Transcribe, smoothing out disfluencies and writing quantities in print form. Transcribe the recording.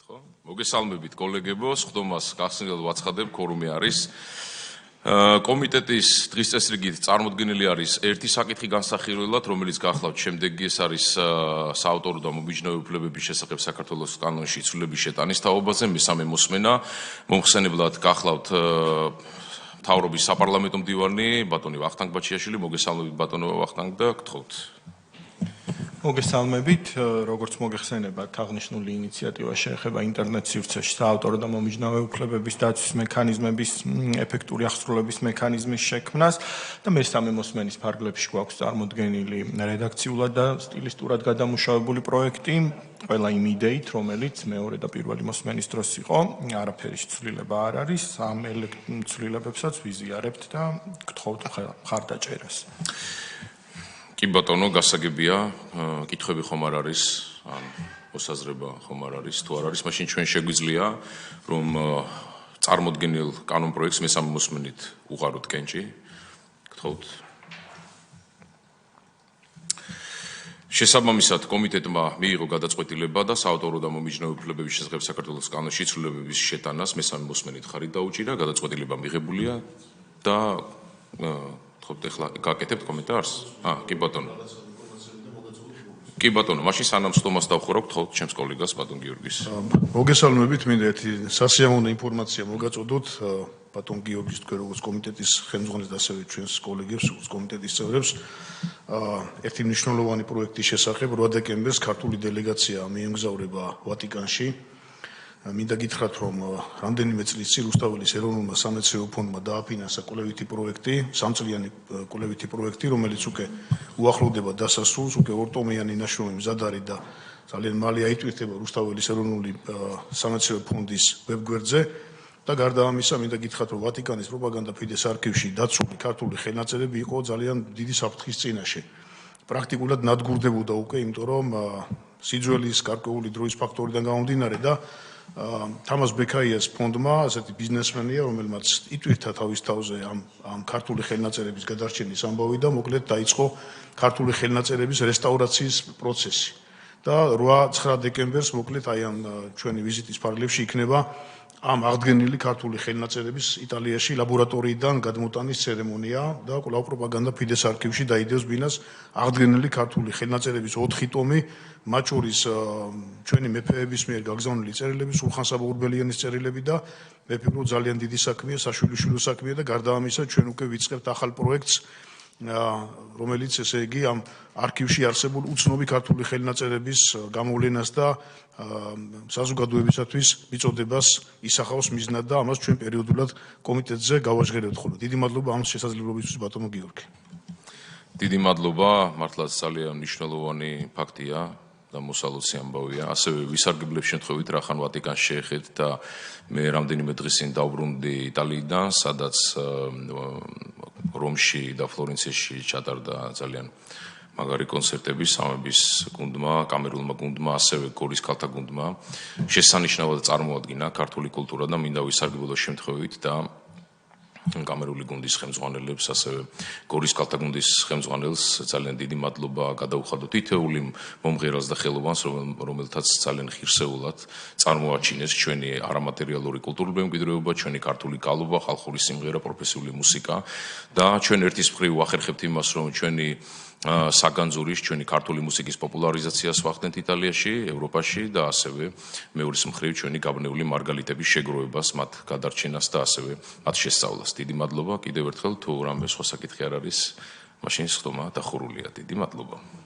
მოგესალმებით კოლეგებო, სხდომას გახსნილად ვაცხადებ, ქორუმი არის. კომიტეტის დღის წესრიგით წარმოდგენილი არის ერთი საკითხი განსახილველად, რომელიც გახლავთ შემდეგი, ეს არის საავტორო და მომიჯნავე უფლებების შესახებ საქართველოს კანონში ცვლილების შეტანის თაობაზე, მესამე მოსმენა, მომხსენებლად გახლავთ მთავრობის საპარლამენტო მდივანი, ბატონი ვახტანგ ბაჩიაშვილი, მოგესალმებით ბატონო ვახტანგ და გთხოვთ. მოგესალმებით, როგორც მოგეხსენებათ, აღნიშნული ინიციატივა შეეხება ინტერნეტ სივრცეში საავტორო და მომიჯნავე უფლებების დაცვის მექანიზმების ეფექტური აღსრულების მექანიზმის შექმნას და მესამე მოსმენის ფარგლებში გვაქვს წარმოდგენილი რედაქციულად და სტილისტურად გადამუშავებული პროექტი, ყველა იმ იდეით, რომელიც მეორე და პირველი მოსმენის დროს იყო, არაფერი ცვლილება არ არის, ამ ცვლილებებსაც ვიზიარებთ და გთხოვთ მხარდაჭერას. კი ბატონო, გასაგებია, კითხვები ხომ არ არის, ან მოსაზრება ხომ არ არის, თუ არ არის, მაშინ ჩვენ შეგვიძლია, რომ წარმოდგენილ კანონ პროექტს მესამე მოსმენით უყაროთ კენჭი. გთხოვთ. შესაბამისად, კომიტეტმა მიიღო გადაწყვეტილება და საავტორო და მომიჯნავე უფლებების შესახებ საქართველოს კანონში ცვლილებების შეტანას მესამე მოსმენით ხარი დაუჭირა, გადაწყვეტილება მიღებულია და ეხლა გაკეთებთ კომენტარს? კი ბატონო. კი ბატონო, მაშინ სანამ სტომას დავხურავ, გთხოვთ ჩემს კოლეგას ბატონ გიორგის. მოგესალმებით, მინდა ერთი სასიამოვნო ინფორმაცია მოგაწოდოთ ბატონ გიორგის თქვენ როგორც კომიტეტის ხელმძღვანელს და ასევე ჩვენს კოლეგებს, როგორც კომიტეტის წევრებს. ერთი მნიშვნელოვანი პროექტის შესახებ 8 დეკემბერს ქართული დელეგაცია მიემგზავრება ვატიკანში. მინდა გითხრათ, რომ რამდენიმე წლის წინ რუსთაველის ეროვნულმა სამეცნიერო ფონდმა დააფინანსა კვლევითი პროექტი, სამწლიანი კვლევითი პროექტი, რომელიც უკვე უახლოვდება დასასრულს, უკვე ორტომიანი ნაშრომი მზად არის და ძალიან მალე აიტვირთება რუსთაველის ეროვნული სამეცნიერო ფონდის ვებგვერდზე და გარდა ამისა, მინდა გითხრათ, რომ ვატიკანის პროპაგანდა ფიდეს არქივში დაცული ქართული ხელნაწერები იყო ძალიან დიდი საფრთხის წინაშე. პრაქტიკულად ნადგურდებოდა უკვე, იმიტომ რომ სიძველის გარკვეული დროის ფაქტორიდან გამომდინარე და თამას ბექაიას ფონდმა, ასეთი ბიზნესმენია, რომელმაც იტვირთა თავის თავზე ამ ქართული ხელნაწერების გადარჩენის ამბავი და მოკლედ დაიწყო ქართული ხელნაწერების რესტავრაციის პროცესი. და 8-9 დეკემბერს მოკლედ აი ამ ჩვენი ვიზიტის ფარგლებში იქნება ამ აღდგენილი ქართული ხელნაწერების იტალიაში ლაბორატორიიდან გადმოტანის ცერემონია და კვლავ პროპაგანდა ფიდეს არქივში დაიდევს ბინას აღდგენილი ქართული ხელნაწერების 4 ტომი, მათ შორის ჩვენი მეფეების მიერ გაგზავნილი წერილები, სულხან საბურბელიანის წერილები და მე ვფიქრობ ძალიან დიდი საქმეა, საშვილიშვილო საქმეა და გარდა ამისა ჩვენ უკვე ვიწყებთ ახალ პროექტს, რომელიც ესე იგი ამ არქივში არსებულ უცნობი ქართული ხელნაწერების გამოვლენას და საზოგადოებისათვის მიწოდებას ისახავს მიზნად და ამას ჩვენ პერიოდულად კომიტეტზე გავაჟღერებთ ხოლმე. დიდი მადლობა ამ შესაძლებლობისთვის ბატონო გიორგი. დიდი მადლობა, მართლაც ძალიან მნიშვნელოვანი ფაქტია და მოსალოცი ამბავია. ასევე ვისარგებლებ შემთხვევით, რახან ვატიკანს შეეხეთ და მე რამდენიმე დღის წინ დავბრუნდი იტალიიდან, სადაც რომში და ფლორენციაში ჩატარდა ძალიან მაგარი კონცერტები სამების გუნდმა, კამერულმა გუნდმა, ასევე გორის ქალთა გუნდმა. შესანიშნავად წარმოადგინა ქართული კულტურა და მინდა ვისარგებლო შემთხვევით და კამერული გუნდის ხელმძღვანელებს, ასევე გორის ქალთა გუნდის ხელმძღვანელს ძალიან დიდი მადლობა გადაუხადოთ ითეული მომღერალს და ხელოვანს, რომელთაც ძალიან ხირსეულად წარმოაჩინეს ჩვენი არამატერიალური კულტურული მემკვიდრეობა, ჩვენი ქართული კალობა, ხალხური სიმღერა, პროფესიული მუსიკა და ჩვენ ერთის მხრივ ვახერხებთ იმას, რომ ჩვენი საგანძურის, ჩვენი ქართული მუსიკის პოპულარიზაციას ვახდენთ იტალიაში, ევროპაში და ასევე მეორის მხრივ ჩვენი გაბნეული მარგალიტების შეგროვებას, მათ გადარჩენას და ასევე მათ შესწავლას. დიდი მადლობა კიდევ ერთხელ, თუ რამე სხვა საკითხი არ არის, მაშინ სხდომა დახურულია. დიდი მადლობა.